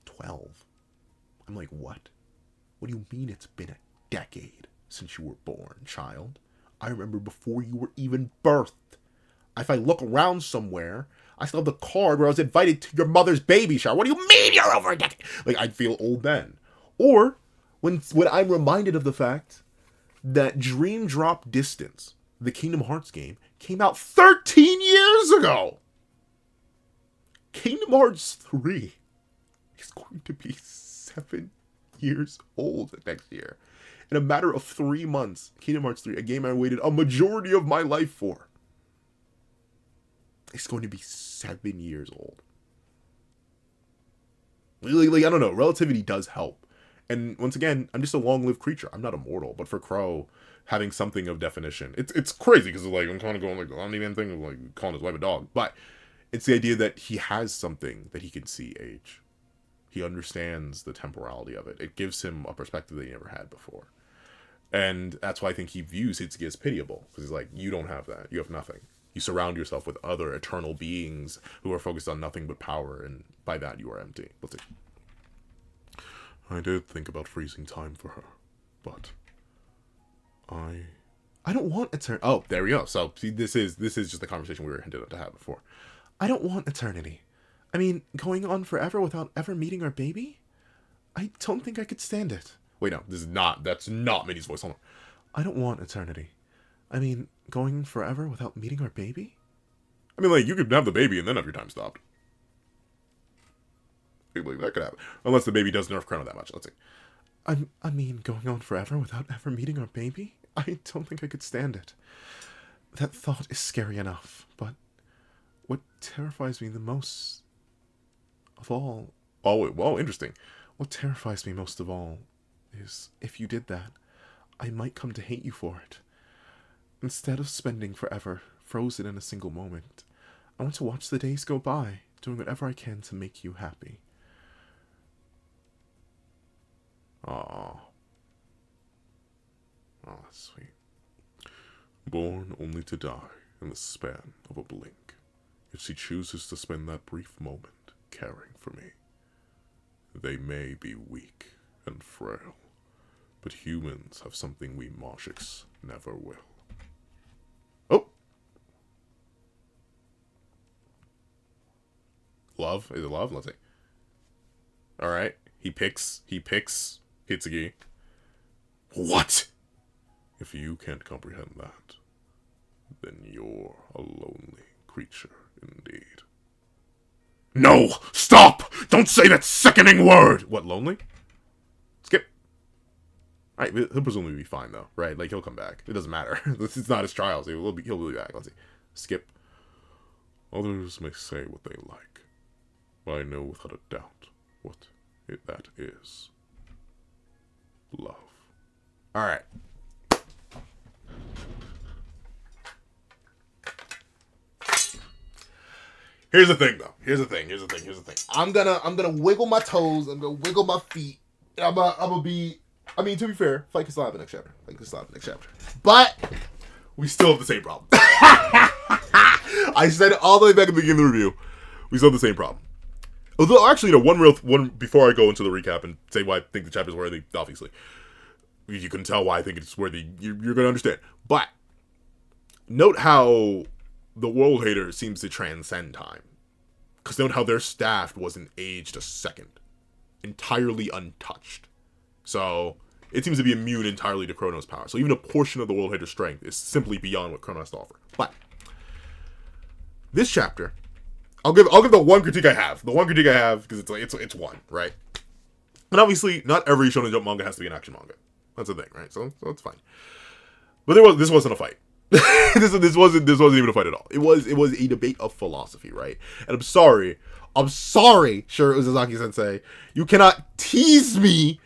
12. I'm like, what? What do you mean it's been a decade since you were born, child? I remember before you were even birthed. If I look around somewhere, I still have the card where I was invited to your mother's baby shower. What do you mean you're over a decade? Like, I'd feel old then. Or when I'm reminded of the fact that Dream Drop Distance, the Kingdom Hearts game, came out 13 years ago. Kingdom Hearts 3 is going to be 7 years old next year. In a matter of 3 months, Kingdom Hearts 3, a game I waited a majority of my life for, it's going to be 7 years old. Like, I don't know, relativity does help. And once again, I'm just a long-lived creature. I'm not immortal, but for Crow, having something of definition, it's crazy, because like, I'm kind of going like, I don't even think of like calling his wife a dog, but it's the idea that he has something that he can see age. He understands the temporality of it. It gives him a perspective that he never had before. And that's why I think he views Hitsuki as pitiable. Because he's like, you don't have that. You have nothing. You surround yourself with other eternal beings who are focused on nothing but power. And by that, you are empty. Let's see. I did think about freezing time for her. But I don't want eternity. Oh, there we go. So, see, this is just the conversation we were hinted to have before. I don't want eternity. I mean, going on forever without ever meeting our baby? I don't think I could stand it. Wait, no, that's not Minnie's voice. Hold on. I don't want eternity. I mean, going forever without meeting our baby? I mean, like, you could have the baby and then have your time stopped. Like, that could happen. Unless the baby does nerf Chrono that much. Let's see. I mean, going on forever without ever meeting our baby? I don't think I could stand it. That thought is scary enough, but what terrifies me the most of all... Oh, well, interesting. What terrifies me most of all is, if you did that, I might come to hate you for it. Instead of spending forever frozen in a single moment, I want to watch the days go by, doing whatever I can to make you happy. Aww. Oh, that's sweet. Born only to die in the span of a blink, yet she chooses to spend that brief moment caring for me. They may be weak and frail, but humans have something we Majiks never will. Oh! Love? Is it love? Let's see. Alright. He picks Hitsuki. What? If you can't comprehend that, then you're a lonely creature indeed. No! Stop! Don't say that sickening word! What, lonely? Skip. Alright, he'll presumably be fine, though, right? Like, he'll come back. It doesn't matter. It's not his trials. He'll be back. Let's see. Skip. Others may say what they like, but I know without a doubt what that is. Love. Alright. Here's the thing, though. Here's the thing. I'm gonna wiggle my toes. I'm gonna wiggle my feet. I'm gonna be. I mean, to be fair, fight can still happen next chapter. But we still have the same problem. I said it all the way back at the beginning of the review. We still have the same problem. Although, actually, one before I go into the recap and say why I think the chapter's worthy. Obviously, you can tell why I think it's worthy. You're gonna understand. But note how the World Hater seems to transcend time. Because note how their staff wasn't aged a second. Entirely untouched. So, it seems to be immune entirely to Chrono's power. So even a portion of the World Hater's strength is simply beyond what Chrono has to offer. But this chapter, I'll give the one critique I have. The one critique I have, because it's one, right? And obviously, not every Shonen Jump manga has to be an action manga. That's the thing, right? So it's fine. But this wasn't a fight. this wasn't even a fight at all. It was a debate of philosophy, right? And I'm sorry, sure, Uzazaki-sensei, you cannot tease me,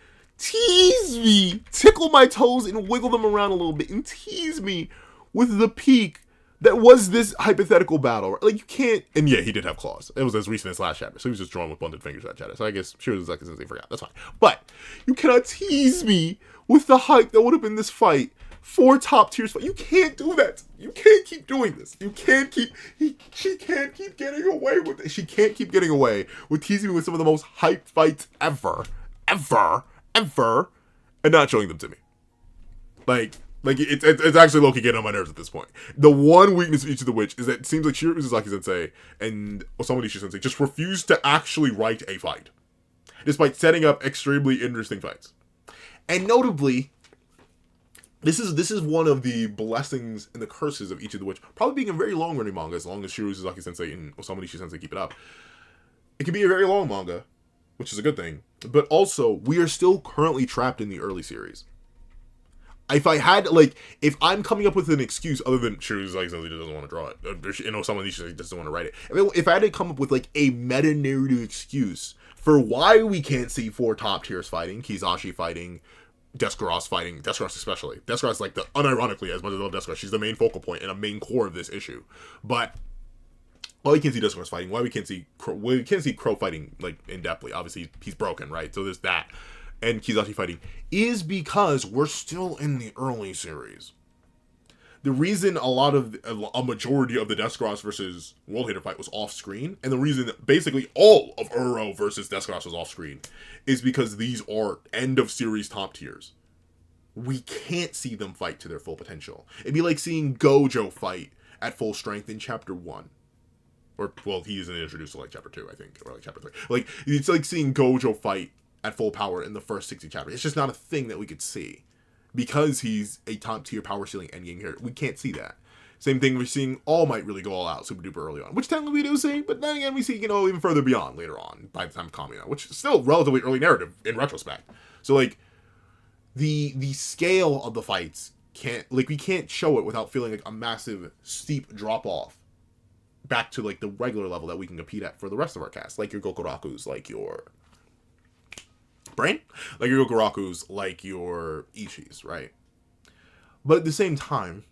tickle my toes and wiggle them around a little bit, and tease me with the peak that was this hypothetical battle. Right? Like, you can't, and yeah, he did have claws. It was as recent as last chapter, so he was just drawing with blunted fingers that chapter. So I guess, sure, Uzazaki-sensei forgot. That's fine. But you cannot tease me with the hype that would have been this fight. 4 top tiers fight. You can't do that. You can't keep doing this. You can't keep. She can't keep getting away with it. She can't keep getting away with teasing me with some of the most hyped fights ever, and not showing them to me. Like it's actually low-key getting on my nerves at this point. The one weakness of Ichithewitch is that it seems like Shiro Uzazaki-sensei and Osamu Nishi-sensei just refuse to actually write a fight, despite setting up extremely interesting fights. And notably, this is one of the blessings and the curses of Ichi the Witch. Probably being a very long running manga, as long as Shiro Uzaki Sensei and Osamu Nishi Sensei keep it up. It can be a very long manga, which is a good thing. But also, we are still currently trapped in the early series. If I had, like, if I'm coming up with an excuse other than Shiro Uzaki Sensei doesn't want to draw it, and Osamu Nishi doesn't want to write it. If I had to come up with, like, a meta-narrative excuse for why we can't see 4 top tiers fighting, Kizashi fighting, Deskros fighting, Deskros especially. Deskros, like, unironically, as much as I love Deskros, she's the main focal point and a main core of this issue. But why we can't see Deskros fighting, why we can't see Crow fighting, like, in-depthly. Obviously, he's broken, right? So there's that. And Kizashi fighting is because we're still in the early series. The reason a majority of the Deskros versus World Hater fight was off screen, and the reason that basically all of Uro versus Deskros was off screen, is because these are end of series top tiers. We can't see them fight to their full potential. It'd be like seeing Gojo fight at full strength in chapter 1. Or, well, he isn't introduced to, like, chapter 2, I think, or, like, chapter 3. Like, it's like seeing Gojo fight at full power in the first 60 chapters. It's just not a thing that we could see. Because he's a top tier power stealing endgame here, we can't see that. Same thing, we're seeing All Might really go all out super duper early on, which technically we do see, but then again we see, even further beyond later on, by the time of Kamina, which is still relatively early narrative in retrospect. So, like, the scale of the fights we can't show it without feeling like a massive steep drop off back to, like, the regular level that we can compete at for the rest of our cast, like your Gokurakus, like your Brain? Like your Gokurakus, like your Ichis, right? But at the same time,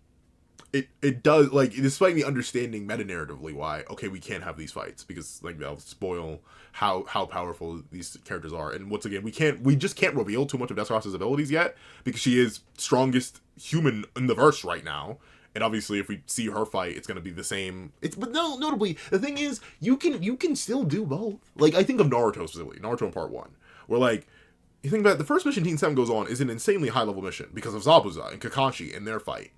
it does, like, despite me understanding meta-narratively why, okay, we can't have these fights, because, like, they'll spoil how powerful these characters are, and once again, we just can't reveal too much of Deskros' abilities yet, because she is strongest human in the verse right now, and obviously if we see her fight, it's going to be the same. But no, notably, the thing is, you can still do both. Like, I think of Naruto specifically, Naruto in part 1. Where, like, you think about it, the first mission Teen 7 goes on is an insanely high-level mission because of Zabuza and Kakashi and their fight.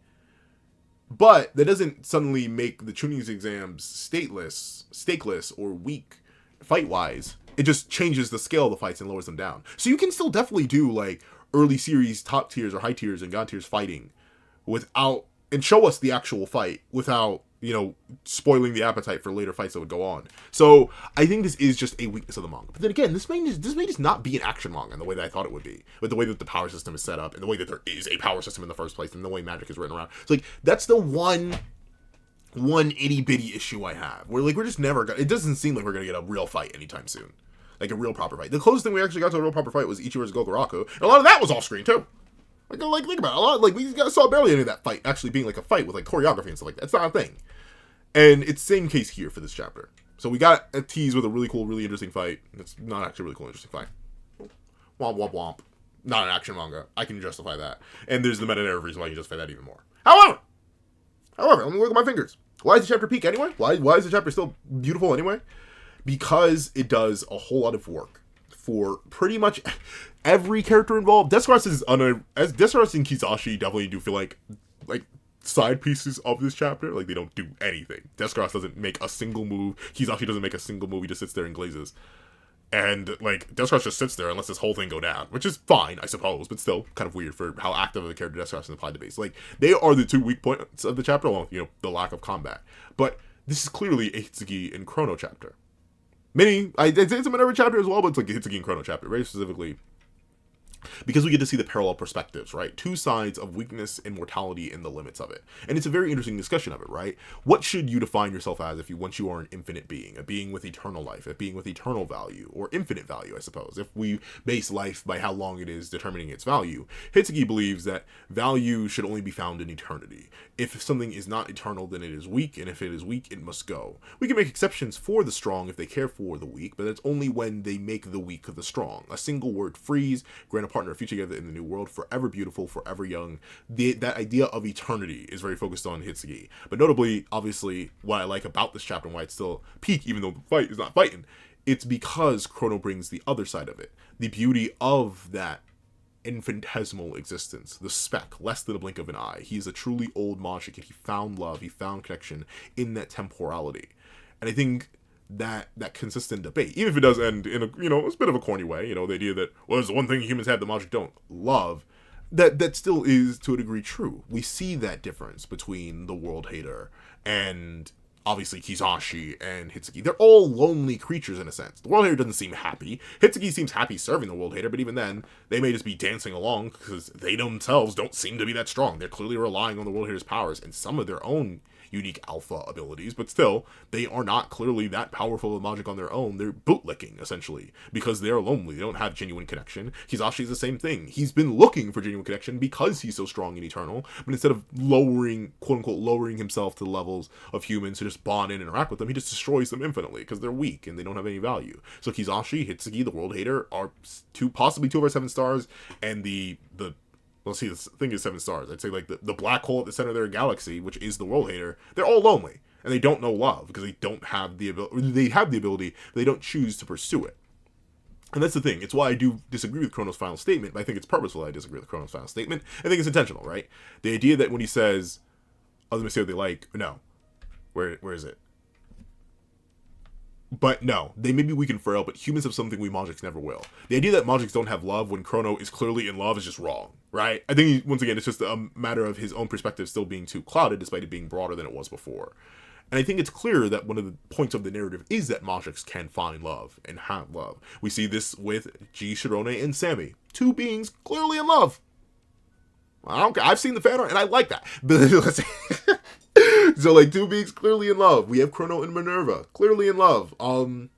But that doesn't suddenly make the Chunin's exams stakeless, or weak fight-wise. It just changes the scale of the fights and lowers them down. So you can still definitely do, like, early series top tiers or high tiers and god tiers fighting without, and show us the actual fight without, spoiling the appetite for later fights that would go on. So I think this is just a weakness of the manga. But then again, this may just not be an action manga in the way that I thought it would be, with the way that the power system is set up and the way that there is a power system in the first place and the way magic is written around. So, like, that's the one itty bitty issue I have, where, like, we're just never it doesn't seem like we're gonna get a real fight anytime soon, like a real proper fight. The closest thing we actually got to a real proper fight was Ichi versus Gokuraku, and a lot of that was off screen too. Like think about it, a lot, like, we saw barely any of that fight actually being like a fight with, like, choreography and stuff like that. It's not a thing. And it's the same case here for this chapter. So we got a tease with a really cool, really interesting fight. It's not actually a really cool, interesting fight. Womp, womp, womp. Not an action manga. I can justify that. And there's the meta-narrative reason why I can justify that even more. However, let me look at my fingers. Why is the chapter peak anyway? Why is the chapter still beautiful anyway? Because it does a whole lot of work for pretty much every character involved. Deskros and Kizashi definitely do feel like side pieces of this chapter. Like, they don't do anything. Deskros doesn't make a single move. Kizashi doesn't make a single move. He just sits there and glazes. And, like, Deskros just sits there and lets this whole thing go down, which is fine, I suppose, but still kind of weird for how active of a character Deskros is implied to be. So, like, they are the two weak points of the chapter, along with, the lack of combat. But this is clearly a Hitsugi and Chrono chapter. I'd say it's a Minerva chapter as well, but it's like a Hitsugi and Chrono chapter, very specifically, because we get to see the parallel perspectives, right? Two sides of weakness and mortality and the limits of it. And it's a very interesting discussion of it, right? What should you define yourself as once you are an infinite being, a being with eternal life, a being with eternal value, or infinite value, I suppose, if we base life by how long it is determining its value. Hitsugi believes that value should only be found in eternity. If something is not eternal, then it is weak, and if it is weak, it must go. We can make exceptions for the strong if they care for the weak, but that's only when they make the weak the strong. A single word, freeze, grant a partner a future together in the new world, forever beautiful, forever young. That idea of eternity is very focused on Hitsugi. But notably, obviously, what I like about this chapter and why it's still peak, even though the fight is not fighting, it's because Chrono brings the other side of it. The beauty of that infinitesimal existence, the speck, less than a blink of an eye. He's a truly old Majik, and he found love, he found connection in that temporality. And I think that consistent debate, even if it does end in a, it's a bit of a corny way, the idea that, well, there's one thing humans have that Majik don't, love, that still is to a degree true. We see that difference between the World Hater and obviously Kizashi and Hitsuki. They're all lonely creatures in a sense. The World Hater doesn't seem happy. Hitsuki seems happy serving the World Hater, but even then, they may just be dancing along because they themselves don't seem to be that strong. They're clearly relying on the World Hater's powers and some of their own unique alpha abilities, but still, they are not clearly that powerful of Majik on their own. They're bootlicking, essentially, because they're lonely. They don't have genuine connection. Kizashi is the same thing. He's been looking for genuine connection because he's so strong and eternal, but instead of lowering, quote-unquote, lowering himself to the levels of humans to just bond and interact with them, he just destroys them infinitely because they're weak and they don't have any value. So Kizashi, Hitsuki, the World Hater are possibly 2 of our 7 stars, and let's see, the thing is 7 stars. I'd say like the black hole at the center of their galaxy, which is the World Hater, they're all lonely. And they don't know love because they don't have the ability. They have the ability, but they don't choose to pursue it. And that's the thing. It's why I do disagree with Chrono's final statement, but I think it's purposeful that I disagree with Chrono's final statement. I think it's intentional, right? The idea that when he says, oh, let me see what they like. No. Where is it? But no, they may be weak and frail, but humans have something we Majiks never will. The idea that Majiks don't have love when Chrono is clearly in love is just wrong, right? I think, once again, it's just a matter of his own perspective still being too clouded, despite it being broader than it was before. And I think it's clear that one of the points of the narrative is that Majiks can find love and have love. We see this with G, Shirone, and Sammy. 2 beings clearly in love. I don't care. I've seen the fan art, and I like that. So, like, 2 beings clearly in love. We have Chrono and Minerva, clearly in love. I'm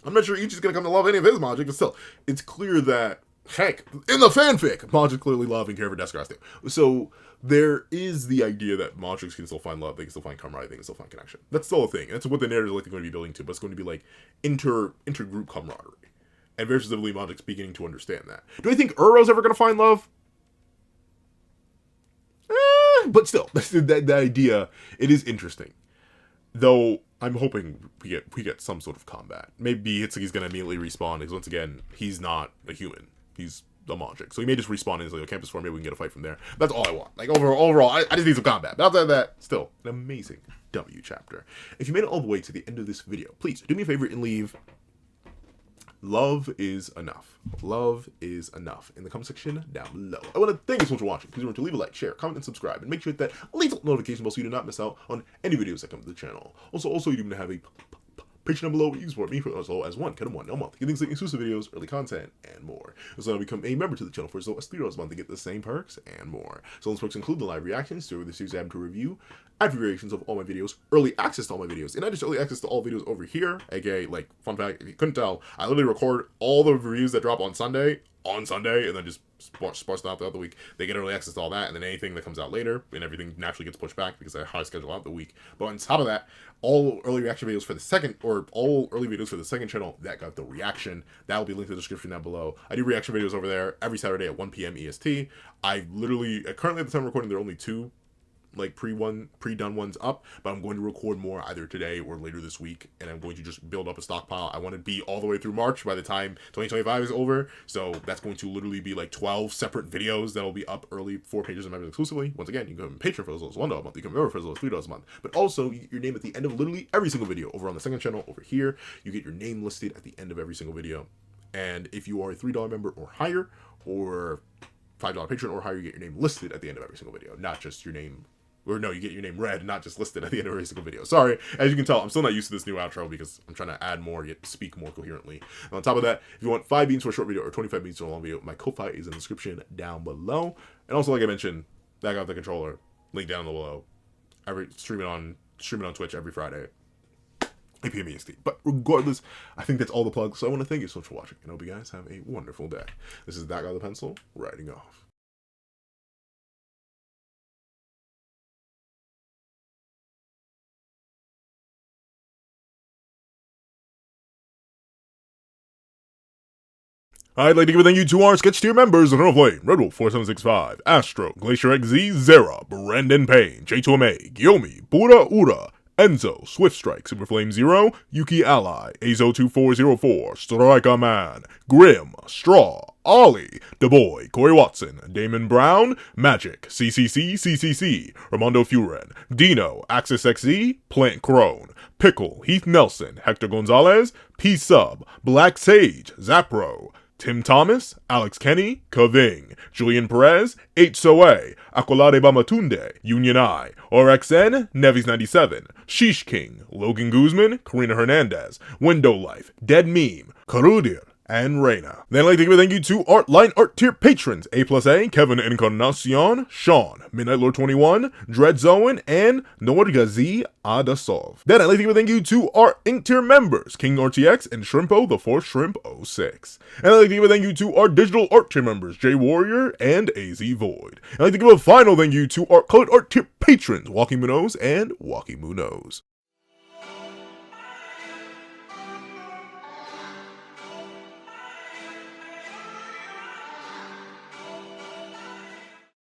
not sure Ichi's gonna come to love any of his Majik, but still, it's clear that, heck, in the fanfic, Majik clearly love and care for Deskar too. So, there is the idea that Majiks can still find love, they can still find camaraderie, they can still find connection. That's still a thing. That's what the narrative is likely going to be building to, but it's going to be, like, intergroup camaraderie. And very specifically, Majik's beginning to understand that. Do I think Uro's ever going to find love? But still, the idea, it is interesting. Though, I'm hoping we get some sort of combat. Maybe Hitsuki's gonna immediately respawn, because once again, he's not a human. He's a Majik. So he may just respawn in his like, campus form, maybe we can get a fight from there. That's all I want. Like, overall, I just need some combat. But outside of that, still, an amazing W chapter. If you made it all the way to the end of this video, please do me a favor and leave love is enough. Love is enough in the comment section down below. I want to thank you so much for watching. Please remember to leave a like, share, comment, and subscribe. And make sure to hit that little notification bell so you do not miss out on any videos that come to the channel. Also you do have a Patreon down below where you support me for as low as $1 a month. Get things like exclusive videos, early content, and more. So now become a member to the channel for as low as $3 a month to get the same perks and more. So those perks include the live reactions to the series I have to review, ad variations of all my videos, early access to all my videos, and not just early access to all videos over here, aka, like, fun fact, if you couldn't tell, I literally record all the reviews that drop on Sunday, and then just sparse them out throughout the week. They get early access to all that, and then anything that comes out later, and everything naturally gets pushed back because I high schedule out the week. But on top of that, all early reaction videos for the second, or all early videos for the second channel that got the reaction, that will be linked in the description down below. I do reaction videos over there every Saturday at 1 p.m. EST. I literally, currently at the time of recording, there are only 2 like pre-done ones up, but I'm going to record more either today or later this week, and I'm going to just build up a stockpile. I want to be all the way through March by the time 2025 is over, so that's going to literally be like 12 separate videos that'll be up early for pages and members exclusively. Once again, you can go on Patreon for as low as $1 a month, you can member for as low as $3 a month, but also you get your name at the end of literally every single video. Over on the second channel over here, you get your name listed at the end of every single video. And if you are a $3 member or higher, or $5 patron or higher, you get your name listed at the end of every single video, not just your name. Or no, you get your name read, not just listed at the end of every single video. Sorry, as you can tell, I'm still not used to this new outro because I'm trying to add more, yet speak more coherently. And on top of that, if you want 5 beans for a short video or 25 beans for a long video, my Ko-Fi is in the description down below. And also, like I mentioned, back out the controller, link down below. Streaming on Twitch every Friday, 8 p.m. EST. But regardless, I think that's all the plugs. So I want to thank you so much for watching, and I hope you guys have a wonderful day. This is That Guy with the Pencil, writing off. I'd like to give a thank you to our sketch tier members: Eternal Flame, Red Wolf 4765, Astro, Glacier XZ, Zera, Brandon Payne, J2MA, Gyomi, Buddha Ura, Enzo, Swift Strike, Super Flame Zero, Yuki Ally, Azo2404, Striker Man, Grim, Straw, Ollie, The Boy, Corey Watson, Damon Brown, Majik, CCC, Ramondo Furen, Dino, Axis XZ, Plant Crone, Pickle, Heath Nelson, Hector Gonzalez, P Sub, Black Sage, Zapro, Tim Thomas, Alex Kenny, Kaving, Julian Perez, Soe, Akolade Bamatunde, Union I, RXN, Nevis97, Sheesh King, Logan Guzman, Karina Hernandez, Window Life, Dead Meme, Karudir, and Reina. Then I'd like to give a thank you to Art Line Art Tier patrons, A+A, Kevin Encarnacion, Sean, Midnight Lord 21, Dread Zoen, and Norgazi Adasov. Then I'd like to give a thank you to our Ink Tier members, King RTX and Shrimpo the 4th Shrimp 06. And I'd like to give a thank you to our Digital Art Tier members, J Warrior and AZ Void. And I'd like to give a final thank you to our Colored Art Tier patrons, Walking Munoz and Walking Munoz.